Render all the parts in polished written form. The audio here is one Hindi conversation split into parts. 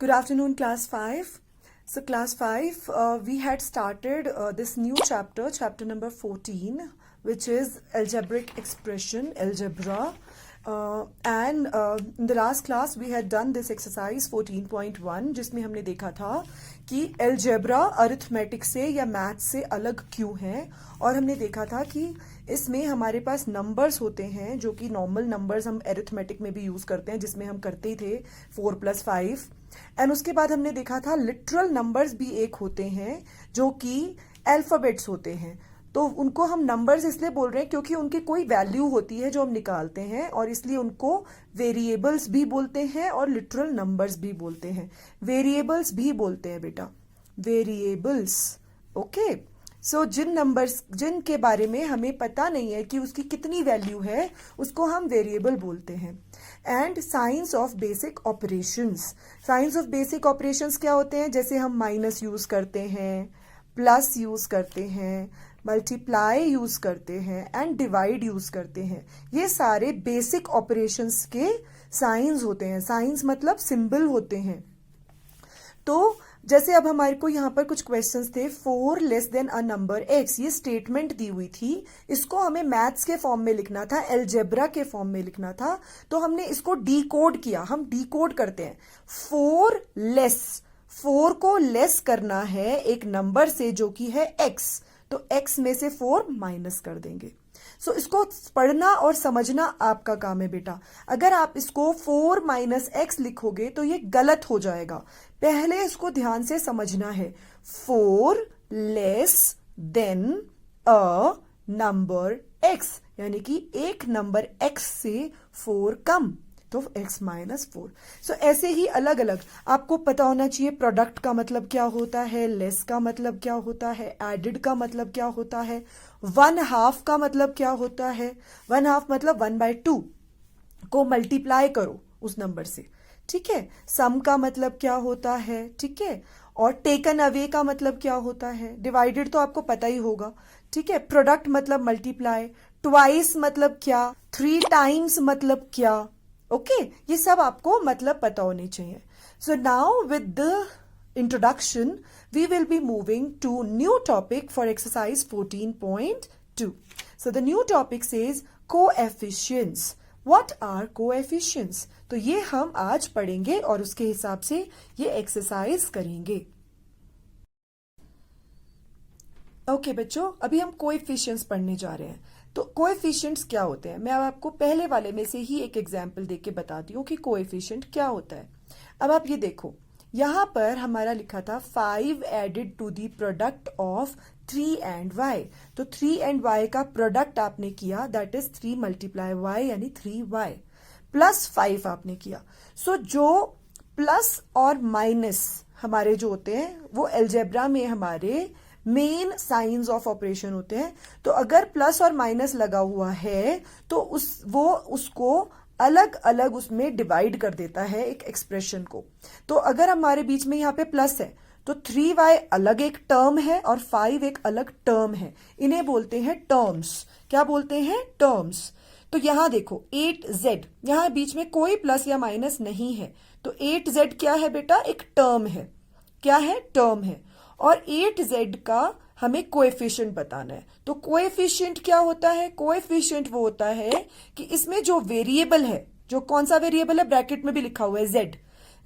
Good afternoon, class 5. So, class 5, we had started this new chapter, chapter number 14, which is algebraic expression, algebra. And in the last class, we had done this exercise 14.1, जिसमें हमने देखा था कि algebra अरिथमेटिक से या मैथ से अलग क्यों है, और हमने देखा था कि इसमें हमारे पास नंबर्स होते हैं जो कि नॉर्मल नंबर्स हम अरिथमेटिक में भी यूज करते हैं, जिसमें हम करते ही थे 4+5। एंड उसके बाद हमने देखा था लिटरल नंबर्स भी एक होते हैं जो कि अल्फाबेट्स होते हैं। तो उनको हम नंबर्स इसलिए बोल रहे हैं क्योंकि उनकी कोई वैल्यू होती है जो हम निकालते हैं, और इसलिए उनको वेरिएबल्स भी बोलते हैं और लिटरल नंबर्स भी बोलते हैं। वेरिएबल्स भी बोलते हैं बेटा, वेरिएबल्स। ओके, सो जिनके बारे में हमें पता नहीं है कि उसकी कितनी वैल्यू है, उसको हम वेरिएबल बोलते हैं। And science of basic operations, science of basic operations क्या होते हैं? जैसे हम माइनस यूज करते हैं, प्लस यूज करते हैं, मल्टीप्लाई यूज करते हैं एंड डिवाइड यूज करते हैं। ये सारे बेसिक ऑपरेशंस के साइंस होते हैं। साइंस मतलब सिंबल होते हैं। तो जैसे अब हमारे को यहाँ पर कुछ क्वेश्चंस थे, 4 less than a number x, ये स्टेटमेंट दी हुई थी। इसको हमें मैथ्स के फॉर्म में लिखना था, अलजेब्रा के फॉर्म में लिखना था। तो हमने इसको डीकोड किया। हम डीकोड करते हैं 4 लेस, 4 को लेस करना है एक नंबर से जो कि है x, तो x में से 4 माइनस कर देंगे। सो इसको पढ़ना और समझना आपका काम है बेटा। अगर आप इसको 4 माइनस एक्स लिखोगे तो ये गलत हो जाएगा। पहले इसको ध्यान से समझना है। 4 less than a number x, यानी कि एक नंबर x से 4 कम, तो x माइनस 4। सो ऐसे ही अलग अलग आपको पता होना चाहिए। प्रोडक्ट का मतलब क्या होता है, लेस का मतलब क्या होता है, एडेड का मतलब क्या होता है, 1/2 का मतलब क्या होता है। 1/2 मतलब 1/2 को मल्टीप्लाई करो उस नंबर से, ठीक है। सम का मतलब क्या होता है, ठीक है। और टेकन अवे का मतलब क्या होता है, डिवाइडेड तो आपको पता ही होगा, ठीक है। प्रोडक्ट मतलब मल्टीप्लाई, ट्वाइस मतलब क्या, 3 टाइम्स मतलब क्या, ओके। ये सब आपको मतलब पता होने चाहिए। So now with the introduction, we will be moving to new topic for exercise 14.2. So the new topic says coefficients. What are coefficients? तो ये हम आज पढ़ेंगे और उसके हिसाब से ये एक्सरसाइज करेंगे। ओके बच्चों, अभी हम कोएफिशिएंट्स पढ़ने जा रहे हैं। तो कोएफिशिएंट्स क्या होते हैं, मैं अब आपको पहले वाले में से ही एक एग्जाम्पल देके के बताती हूँ कि कोएफिशिएंट क्या होता है। अब आप ये देखो, यहां पर हमारा लिखा था 5 added to the product of 3 and y। तो 3 एंड y का प्रोडक्ट आपने किया, दैट इज 3 मल्टीप्लाई y, यानी 3y प्लस 5 आपने किया। सो जो प्लस और माइनस हमारे जो होते हैं वो अलजेब्रा में हमारे मेन साइंस ऑफ ऑपरेशन होते हैं। तो अगर प्लस और माइनस लगा हुआ है तो उसको अलग अलग उसमें डिवाइड कर देता है एक एक्सप्रेशन को। तो अगर हमारे बीच में यहाँ पे प्लस है तो 3y अलग एक टर्म है और 5 एक अलग टर्म है। इन्हें बोलते हैं टर्म्स। क्या बोलते हैं? टर्म्स। तो यहां देखो 8z, यहां बीच में कोई प्लस या माइनस नहीं है, तो 8z क्या है बेटा? एक टर्म है। क्या है? टर्म है। और 8z का हमें कोएफिशिएंट बताना है। तो कोएफिशिएंट क्या होता है? कोएफिशिएंट वो होता है कि इसमें जो वेरिएबल है, जो कौन सा वेरिएबल है, ब्रैकेट में भी लिखा हुआ है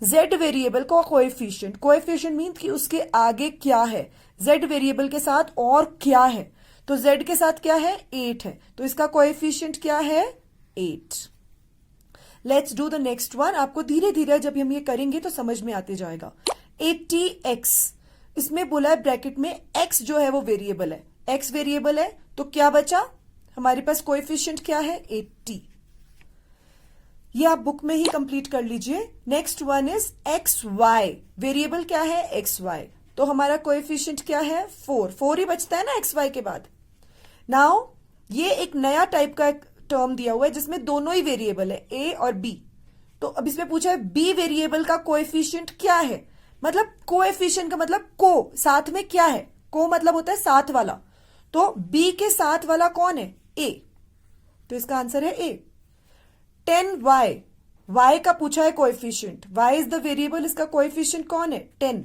z वेरिएबल का कोएफिशिएंट। कोएफिशिएंट मीन कि उसके आगे क्या है, z वेरिएबल के साथ और क्या है। तो z के साथ क्या है? 8 है, तो इसका कोएफिशिएंट क्या है? 8। Let's do the next one. आपको धीरे धीरे जब हम ये करेंगे तो समझ में आते जाएगा। 80x, इसमें बोला है ब्रैकेट में x जो है वो वेरिएबल है, x वेरिएबल है, तो क्या बचा हमारे पास? कोएफिशिएंट क्या है? 80। ये आप बुक में ही कंप्लीट कर लीजिए। Next one is xy, variable क्या है? xy, तो हमारा कोएफिशिएंट क्या है? 4 ही बचता है ना xy के बाद। नाउ ये एक नया टाइप का टर्म दिया हुआ है जिसमें दोनों ही वेरिएबल है, a और b। तो अब इसमें पूछा है b वेरिएबल का कोएफिशिएंट क्या है। मतलब कोएफिशिएंट का मतलब को, साथ में क्या है? को मतलब होता है साथ वाला, तो b के साथ वाला कौन है? a, तो इसका आंसर है a। 10y, y का पूछा है coefficient, y is the variable, इसका कोएफिशिएंट कौन है 10।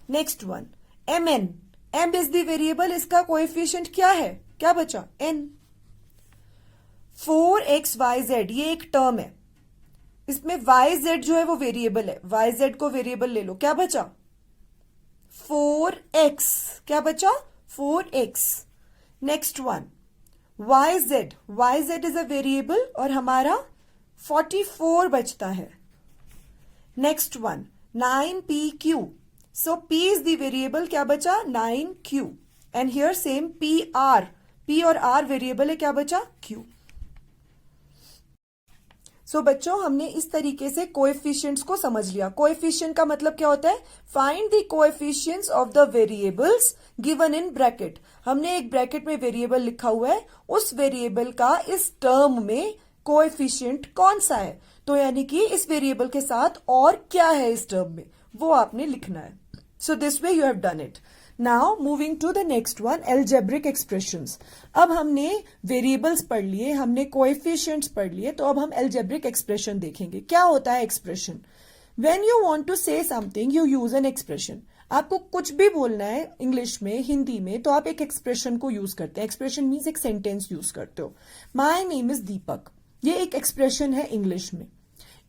Next one mn, m is the variable, इसका कोएफिशिएंट क्या है, क्या बचा n। 4xyz ये एक टर्म है, इसमें yz जो है वो वेरिएबल है, yz को वेरिएबल ले लो, क्या बचा 4x, क्या बचा 4x। Next one yz is a variable और हमारा 44 बचता है। Next one 9pq, so p is the variable, क्या बचा 9q। And here same p और r वेरिएबल है, क्या बचा q। सो बच्चों हमने इस तरीके से कोएफिशिएंट्स को समझ लिया। कोएफिशिएंट का मतलब क्या होता है, find the coefficients of the variables given in bracket. हमने एक ब्रैकेट में वेरिएबल लिखा हुआ है, उस वेरिएबल का इस टर्म में कोएफिशिएंट कौन सा है, तो यानी कि इस वेरिएबल के साथ और क्या है इस टर्म में, वो आपने लिखना है। So this way you have done it. Now moving to the next one, algebraic expressions. अब हमने वेरिएबल्स पढ़ लिए, हमने कोएफिशिएंट्स पढ़ लिए, तो अब हम एल्जेब्रिक एक्सप्रेशन देखेंगे। क्या होता है expression? When you want to say something you use an expression. आपको कुछ भी बोलना है इंग्लिश में, हिंदी में, तो आप एक एक्सप्रेशन को यूज करते हैं। एक्सप्रेशन मीन्स एक सेंटेंस यूज करते हो। माई नेम इज दीपक, ये एक एक्सप्रेशन है इंग्लिश में।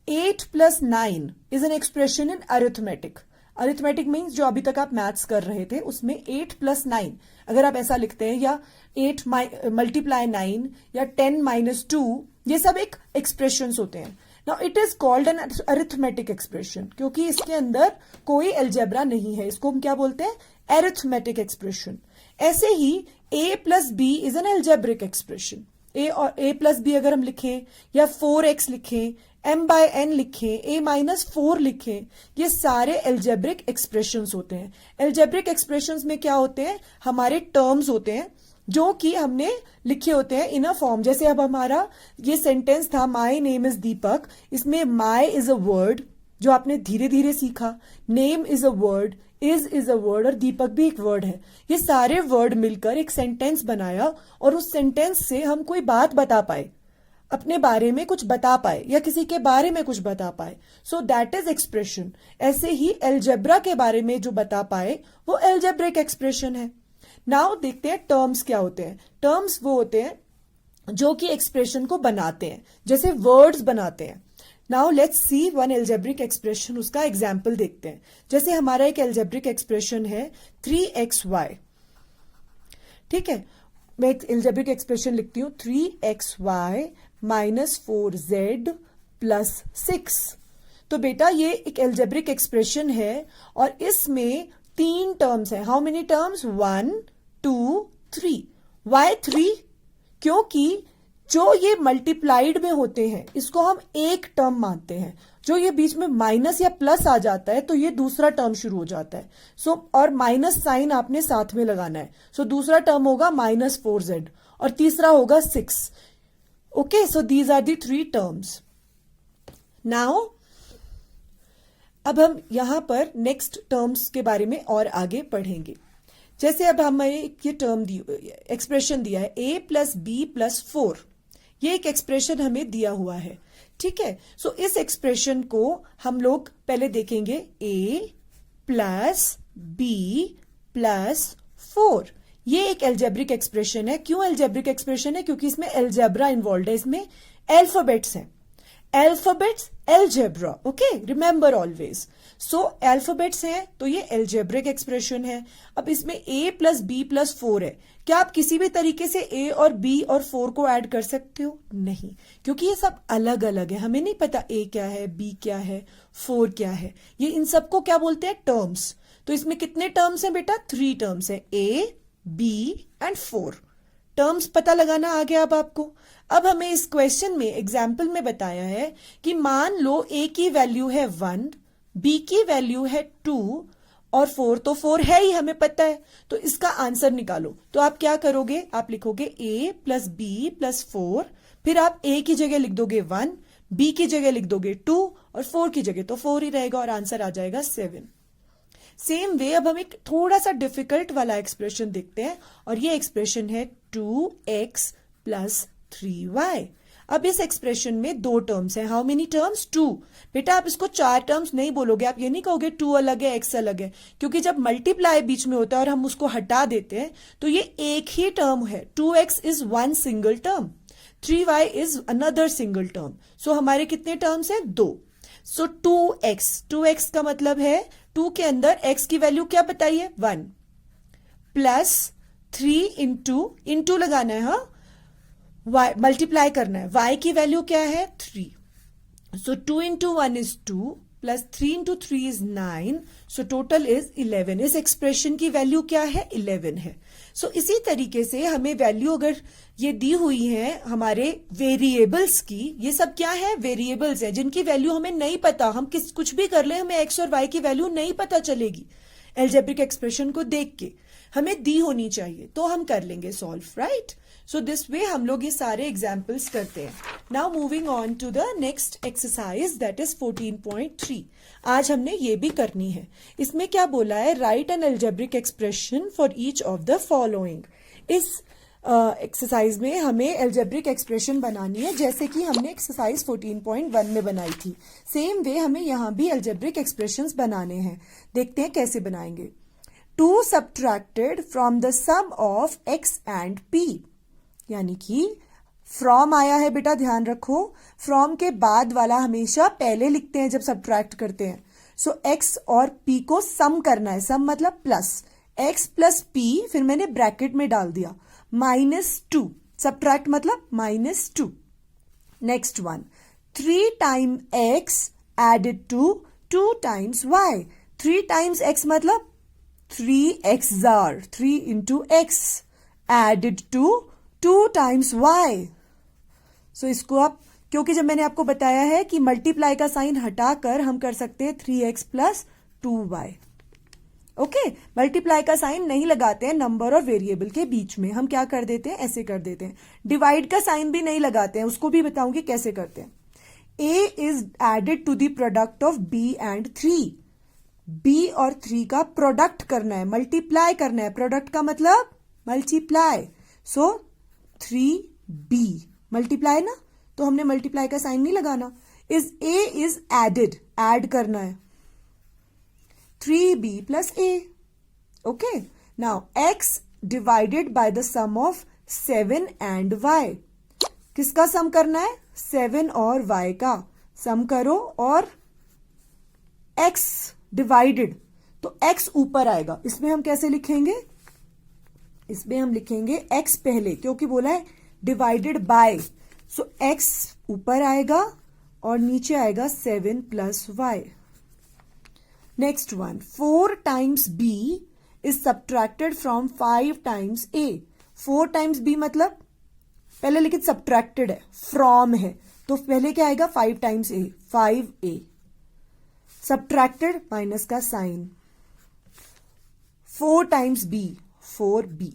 8 + 9 is an expression in arithmetic. Arithmetic means जो अभी तक आप मैथ्स कर रहे थे उसमें 8 + 9 अगर आप ऐसा लिखते हैं, या 8 × 9 या 10 - 2, ये सब एक एक्सप्रेशंस होते हैं। Now it is called an arithmetic expression, क्योंकि इसके अंदर कोई एल्जेब्रा नहीं है, इसको हम क्या बोलते हैं, अरिथमेटिक एक्सप्रेशन। ऐसे ही a + b is an algebraic expression. a + b अगर हम लिखें, या 4x लिखें, m/n लिखें, a - 4 लिखें, ये सारे एल्जेब्रिक एक्सप्रेशंस होते हैं। एल्जेब्रिक एक्सप्रेशंस में क्या होते हैं, हमारे टर्म्स होते हैं जो कि हमने लिखे होते हैं इन अ फॉर्म। जैसे अब हमारा ये सेंटेंस था, माई नेम इज दीपक, इसमें माई इज अ वर्ड जो आपने धीरे धीरे सीखा, name is a word, is a word, और दीपक भी एक वर्ड है। ये सारे वर्ड मिलकर एक सेंटेंस बनाया, और उस सेंटेंस से हम कोई बात बता पाए, अपने बारे में कुछ बता पाए, या किसी के बारे में कुछ बता पाए। So that is expression. ऐसे ही एल्जेब्रा के बारे में जो बता पाए वो एल्जेब्रिक एक्सप्रेशन है। नाउ देखते हैं टर्म्स क्या होते हैं। टर्म्स वो होते हैं जो कि एक्सप्रेशन को बनाते हैं, जैसे वर्ड्स बनाते हैं। Now let's see one algebraic expression, उसका एग्जाम्पल देखते हैं। जैसे हमारा एक एल्जेब्रिक एक्सप्रेशन है 3xy, ठीक है। मैं एक एल्जेब्रिक एक्सप्रेशन लिखती हूं, 3xy - 4z + 6। तो बेटा ये एक एल्जेब्रिक एक्सप्रेशन है, और इसमें 3 टर्म्स हैं। How many terms? 1 2 3। वाई 3? क्योंकि जो ये मल्टीप्लाइड में होते हैं इसको हम एक टर्म मानते हैं। जो ये बीच में माइनस या प्लस आ जाता है तो ये दूसरा टर्म शुरू हो जाता है। और माइनस साइन आपने साथ में लगाना है। दूसरा टर्म होगा -4z और तीसरा होगा 6। Okay, so these are the 3 terms. Now अब हम यहां पर नेक्स्ट टर्म्स के बारे में और आगे पढ़ेंगे। जैसे अब हमें ये टर्म एक्सप्रेशन दिया है a + b + 4। ये एक एक्सप्रेशन हमें दिया हुआ है, ठीक है। सो इस एक्सप्रेशन को हम लोग पहले देखेंगे, a + b + 4। ये एक एल्जेब्रिक एक्सप्रेशन है। क्यों एल्जेब्रिक एक्सप्रेशन है? क्योंकि इसमें एल्जेब्रा इन्वॉल्व है, इसमें अल्फाबेट्स हैं। Alphabets algebra, okay, remember always. So alphabets हैं तो ये एल्जेब्रिक एक्सप्रेशन है। अब इसमें a + b + 4 है। क्या आप किसी भी तरीके से a और b और 4 को ऐड कर सकते हो? नहीं, क्योंकि ये सब अलग अलग है। हमें नहीं पता a क्या है, b क्या है, 4 क्या है। ये इन सबको क्या बोलते हैं? टर्म्स। तो इसमें कितने टर्म्स हैं बेटा? 3 टर्म्स हैं, a, b एंड 4। टर्म्स पता लगाना आ गया अब आपको। अब हमें इस क्वेश्चन में एग्जाम्पल में बताया है कि मान लो a की वैल्यू है 1, b की वैल्यू है 2 और 4, तो 4 है ही, हमें पता है। तो इसका आंसर निकालो। तो आप क्या करोगे? आप लिखोगे a + b + 4, फिर आप a की जगह लिख दोगे 1, b की जगह लिख दोगे 2 और 4 की जगह तो 4 ही रहेगा, और आंसर आ जाएगा 7। सेम वे अब हम एक थोड़ा सा डिफिकल्ट वाला एक्सप्रेशन देखते हैं, और ये एक्सप्रेशन है 2x + 3y। अब इस एक्सप्रेशन में 2 टर्म्स हैं. How many terms? 2. बेटा आप इसको 4 टर्म्स नहीं बोलोगे, आप ये नहीं कहोगे 2 अलग है x अलग है, क्योंकि जब मल्टीप्लाई बीच में होता है और हम उसको हटा देते हैं तो ये एक ही टर्म है. 2x is 1 single term, 3y is another single term. So हमारे कितने टर्म्स हैं? 2. सो 2x का मतलब है 2 के अंदर x की वैल्यू क्या बताइए? 1 प्लस 3 इंटू लगाना है, हाँ, y मल्टीप्लाई करना है. y की वैल्यू क्या है? 3. सो 2 into 1 is 2 plus 3 into 3 is 9. So total is 11. इस एक्सप्रेशन की वैल्यू क्या है? 11 है. सो इसी तरीके से हमें वैल्यू अगर ये दी हुई है हमारे वेरिएबल्स की, ये सब क्या है? वेरिएबल्स है जिनकी वैल्यू हमें नहीं पता. हम कुछ भी कर ले, हमें x और y की वैल्यू नहीं पता चलेगी. एल्जेब्रिक एक्सप्रेशन को देख के हमें दी होनी चाहिए तो हम कर लेंगे solve, right? So this way हम लोग ये सारे एग्जाम्पल्स करते हैं. Now moving on to the next exercise that is 14.3. आज हमने ये भी करनी है. इसमें क्या बोला है? Right an algebraic expression for each of the following. इस एक्सरसाइज में हमें एल्जेब्रिक एक्सप्रेशन बनानी है जैसे कि हमने एक्सरसाइज 14.1 में बनाई थी. सेम वे हमें यहाँ भी एल्जेब्रिक एक्सप्रेशंस बनाने हैं. देखते हैं कैसे बनाएंगे. 2 subtracted from the sum of x and p, यानी कि फ्रॉम आया है बेटा, ध्यान रखो. फ्रॉम के बाद वाला हमेशा पहले लिखते हैं जब सब्ट्रैक्ट करते हैं. सो x और p को सम करना है. सम मतलब प्लस. x प्लस p फिर मैंने ब्रैकेट में डाल दिया -2. सब्ट्रैक्ट मतलब -2. Next one 3 time x added to 2 times y. 3 times x मतलब 3x जार 3 into x added to 2 times y. So इसको आप, क्योंकि जब मैंने आपको बताया है कि मल्टीप्लाई का साइन हटाकर हम कर सकते हैं 3x plus 2y. Okay, multiply का साइन नहीं लगाते हैं नंबर और वेरिएबल के बीच में. हम क्या कर देते हैं? ऐसे कर देते हैं. डिवाइड का साइन भी नहीं लगाते हैं, उसको भी बताऊंगी कैसे करते हैं. a is added to the product of b and 3. b और 3 का प्रोडक्ट करना है, मल्टीप्लाई करना है. प्रोडक्ट का मतलब मल्टीप्लाई. सो 3b मल्टीप्लाई ना, तो हमने मल्टीप्लाई का साइन नहीं लगाना. Is a is added, add करना है. 3b plus a. Okay, now x divided by the sum of 7 and y. किसका सम करना है? 7 और y का सम करो. और x डिवाइडेड, तो x ऊपर आएगा. इसमें हम कैसे लिखेंगे? इसमें हम लिखेंगे x पहले, क्योंकि बोला है डिवाइडेड बाय. सो x ऊपर आएगा और नीचे आएगा 7 plus y. Next one 4 times b is subtracted from 5 times a. 4 times b मतलब पहले लेकिन सब्ट्रैक्टेड है, फ्रॉम है, तो पहले क्या आएगा? 5 times a, 5a. Subtracted minus का sign. 4 times b, 4b.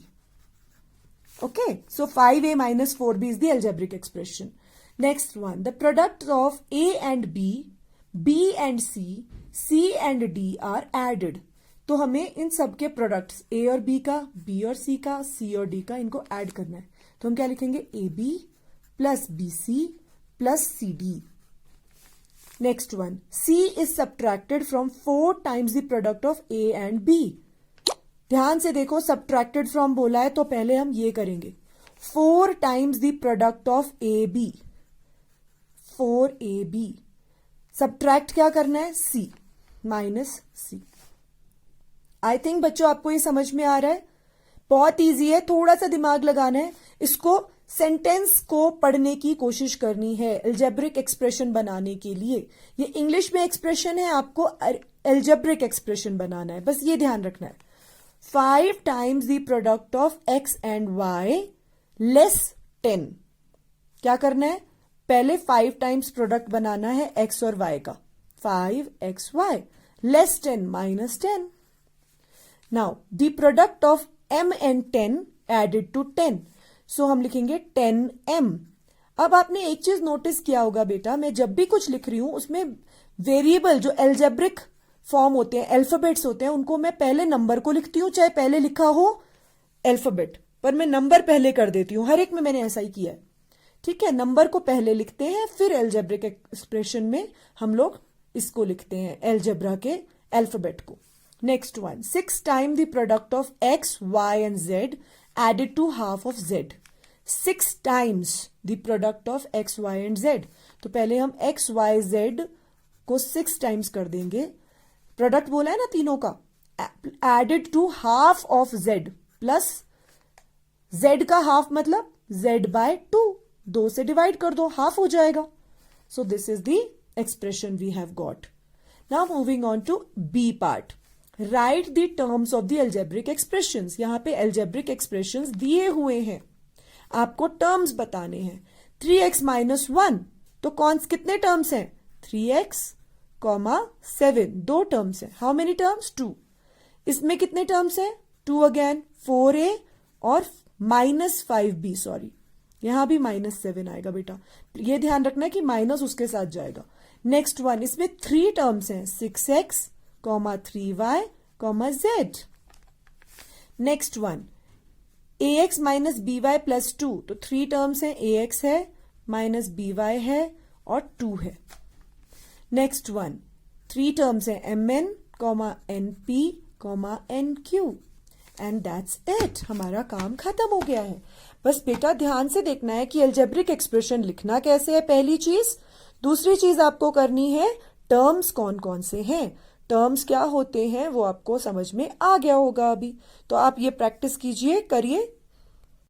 Okay, so 5a minus 4b is the algebraic expression. Next one, the products of a and b, b and c, c and d are added. तो हमें इन सब के प्रोडक्ट्स a और b का, b और c का, c और d का, इनको ऐड करना है. तो हम क्या लिखेंगे? ab plus bc plus cd. Next one c is subtracted from 4 times the product of a and b. ध्यान से देखो, सब्ट्रैक्टेड फ्रॉम बोला है तो पहले हम ये करेंगे. 4 times the product of A B, 4ab. Subtract क्या करना है? c minus c. I think बच्चों आपको ये समझ में आ रहा है. बहुत इजी है, थोड़ा सा दिमाग लगाना है. इसको सेंटेंस को पढ़ने की कोशिश करनी है एल्जेब्रिक एक्सप्रेशन बनाने के लिए. ये इंग्लिश में एक्सप्रेशन है, आपको एल्जेब्रिक एक्सप्रेशन बनाना है, बस ये ध्यान रखना है. 5 times the product of x and y less 10. क्या करना है? पहले 5 टाइम्स प्रोडक्ट बनाना है x और y का. 5xy less 10 minus 10. Now the product of m and 10 added to 10. So हम लिखेंगे 10m. अब आपने एक चीज नोटिस किया होगा बेटा, मैं जब भी कुछ लिख रही हूं उसमें वेरिएबल जो एल्जेब्रिक फॉर्म होते हैं, अल्फाबेट्स होते हैं, उनको मैं पहले नंबर को लिखती हूं, चाहे पहले लिखा हो अल्फाबेट, पर मैं नंबर पहले कर देती हूं. हर एक में मैंने ऐसा ही किया है. ठीक है, नंबर को पहले लिखते हैं, फिर एल्जेब्रिक एक्सप्रेशन में हम लोग इसको लिखते हैं, एल्जेब्रा के अल्फाबेट को। Next one, 6 time the product of x, y and z added to half of z। 6 times the product of x, y and z। तो पहले हम x, y, z को 6 टाइम्स कर देंगे, प्रोडक्ट बोला है ना तीनों का, added to half of z, plus z का हाफ मतलब z बाय 2, 2 से डिवाइड कर दो, हाफ हो जाएगा। So this is the expression we have got. Now moving on to B part, right the terms of the algebraic expressions. यहां पे एल्जेब्रिक एक्सप्रेशंस दिए हुए हैं, आपको टर्म्स बताने हैं। 3x माइनस 1, तो कितने टर्म्स हैं? 3x, 7, 2 टर्म्स हैं। How many terms? 2। इसमें कितने टर्म्स हैं? 2 अगेन, 4a और -5b, सॉरी यहां भी -7 आएगा बेटा, ये ध्यान रखना है कि माइनस उसके साथ जाएगा। नेक्स्ट वन, इसमें 3 टर्म्स हैं, 6x, 3y, z। Next one, ax minus by plus 2, तो 3 टर्म्स हैं, ax है, माइनस by है और 2 है। नेक्स्ट वन, 3 टर्म्स हैं, mn, np, nq and that's it. हमारा काम खत्म हो गया है। बस बेटा ध्यान से देखना है कि एल्जेब्रिक एक्सप्रेशन लिखना कैसे है, पहली चीज। दूसरी चीज आपको करनी है, टर्म्स कौन कौन से हैं, टर्म्स क्या होते हैं वो आपको समझ में आ गया होगा अभी। तो आप ये प्रैक्टिस कीजिए, करिए,